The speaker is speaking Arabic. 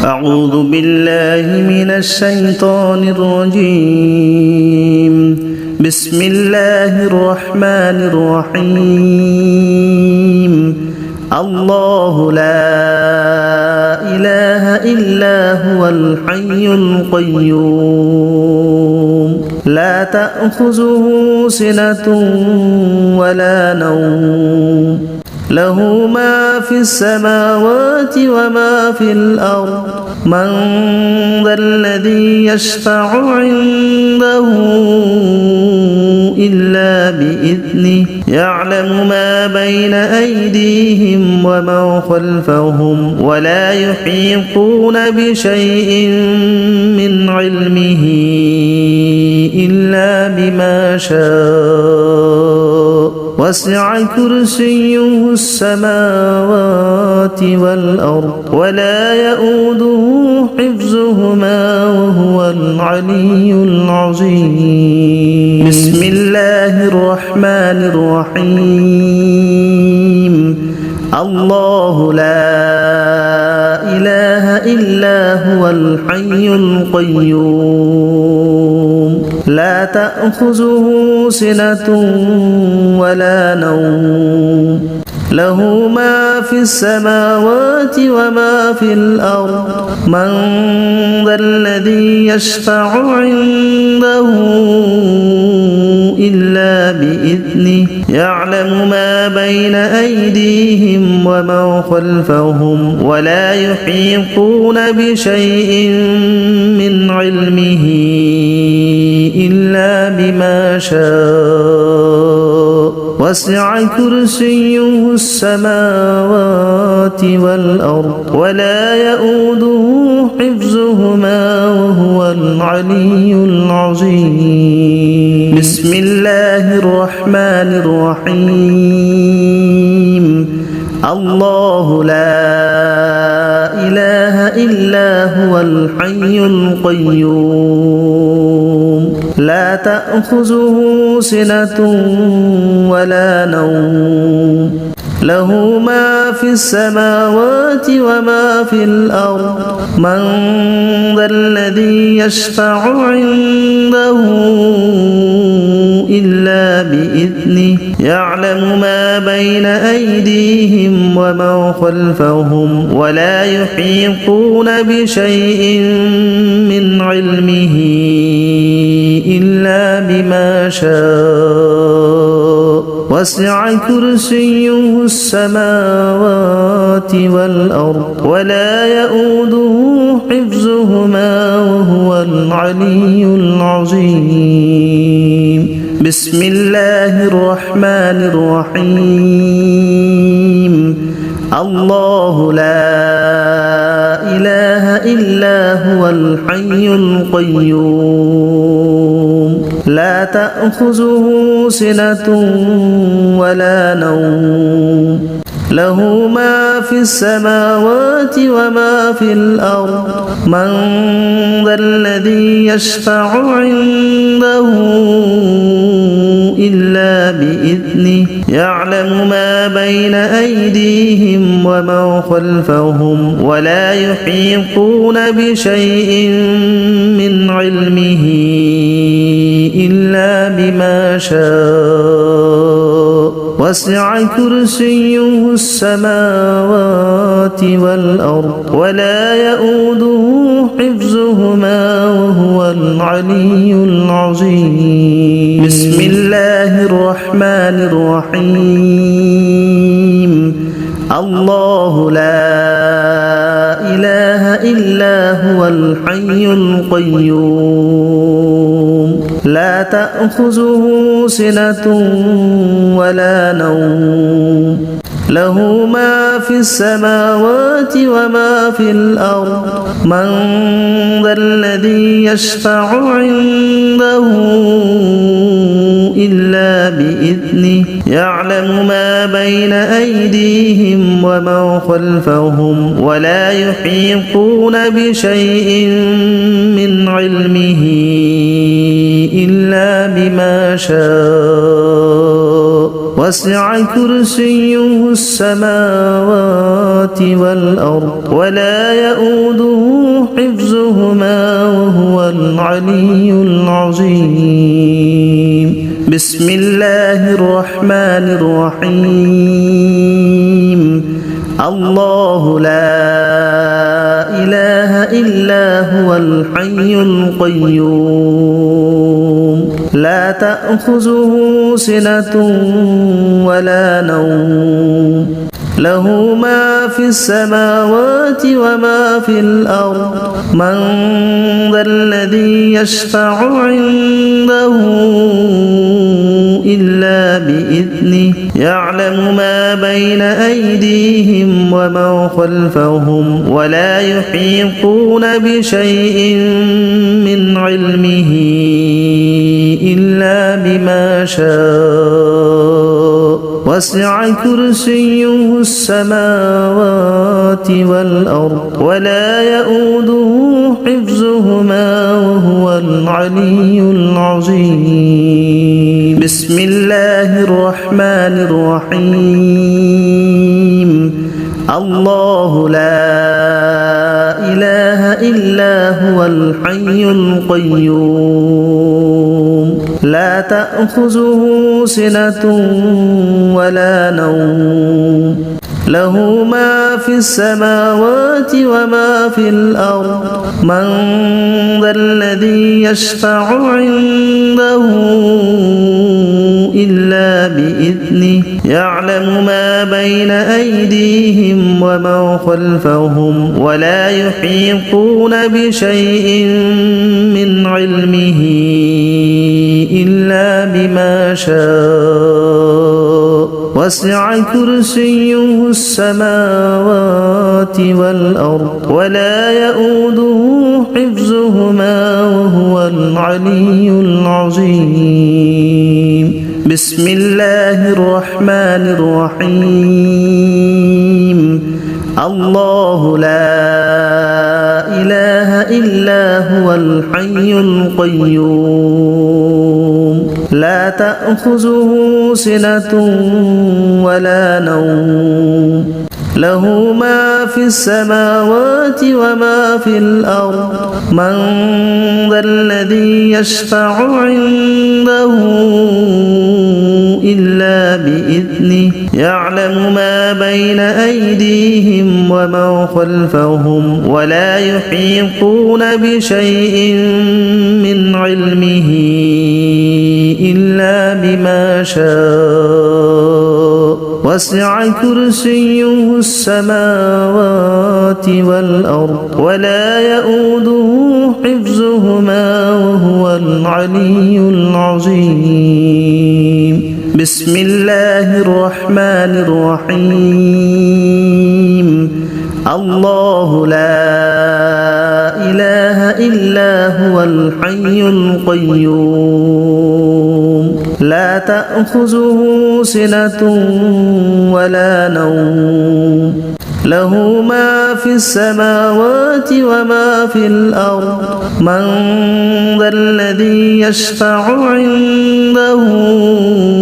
أعوذ بالله من الشيطان الرجيم بسم الله الرحمن الرحيم الله لا إله إلا هو الحي القيوم لا تأخذه سنة ولا نوم له ما في السماوات وما في الأرض من ذا الذي يشفع عنده إلا بإذنه يعلم ما بين أيديهم وما خلفهم ولا يحيطون بشيء من علمه إلا بما شاء وسع كرسيه السماوات والأرض ولا يؤوده حفظهما وهو العلي العظيم بسم الله الرحمن الرحيم الله لا إله إلا هو الحي القيوم لا تأخذه سنة ولا نوم له ما في السماوات وما في الأرض من ذا الذي يشفع عنده إلا بإذنه يعلم ما بين أيديهم وما خلفهم ولا يحيطون بشيء من علمه إلا بما شاء وسع كرسيه السماوات والأرض ولا يؤوده حفظهما وهو العلي العظيم بسم الله الرحمن الرحيم الله لا إله إلا هو الحي القيوم لا تأخذه سنة ولا نوم له ما في السماوات وما في الأرض من ذا الذي يشفع عنده إلا بإذنه يعلم ما بين أيديهم وما خلفهم ولا يحيطون بشيء من علمه إلا بما شاء وسع كرسيه السماوات والأرض ولا يؤوده حفظهما وهو العلي العظيم بسم الله الرحمن الرحيم الله لا إله إلا هو الحي القيوم لا تأخذه سنة ولا نوم له ما في السماوات وما في الأرض من ذا الذي يشفع عنده إلا بإذنه يعلم ما بين أيديهم وما خلفهم ولا يحيطون بشيء من علمه إلا بما شاء وسع كرسيه السماوات والأرض ولا يؤوده حفظهما وهو العلي العظيم بسم الله الرحمن الرحيم الله لا إله إلا هو الحي القيوم لا تأخذه سنة ولا نوم له ما في السماوات وما في الأرض من ذا الذي يشفع عنده إلا بإذنه يعلم ما بين أيديهم وما خلفهم ولا يحيطون بشيء من علمه إلا بما شاء وسع كرسيه السماوات والأرض ولا يؤوده العلي العظيم بسم الله الرحمن الرحيم الله لا إله إلا هو الحي القيوم لا تأخذه سنة ولا نوم له ما في السماوات وما في الأرض من ذا الذي يشفع عنده إلا بإذنه يعلم ما بين أيديهم وما خلفهم ولا يحيطون بشيء من علمه إلا بما شاء وسع كرسيه السماوات والأرض ولا يؤوده حفظهما وهو العلي العظيم بسم الله الرحمن الرحيم الله لا إله إلا هو الحي القيوم لا تأخذه سنة ولا نوم له ما في السماوات وما في الأرض من ذا الذي يشفع عنده إلا بإذنه يعلم ما بين أيديهم وما خلفهم ولا يحيطون بشيء من علمه إلا بما شاء وسع كرسيه السماوات والأرض ولا يؤوده حفظهما وهو العلي العظيم بسم الله الرحمن الرحيم الله لا إله إلا هو الحي القيوم لا تأخذه سنة ولا نوم له ما في السماوات وما في الأرض من ذا الذي يشفع عنده إلا بإذنه يعلم ما بين أيديهم وما خلفهم ولا يحيطون بشيء من علمه إلا بما شاء وسع كرسيه السماوات والأرض ولا يؤوده حفظهما وهو العلي العظيم بسم الله الرحمن الرحيم الله لا إله إلا هو الحي القيوم لا تأخذه سنة ولا نوم له ما في السماوات وما في الأرض من ذا الذي يشفع عنده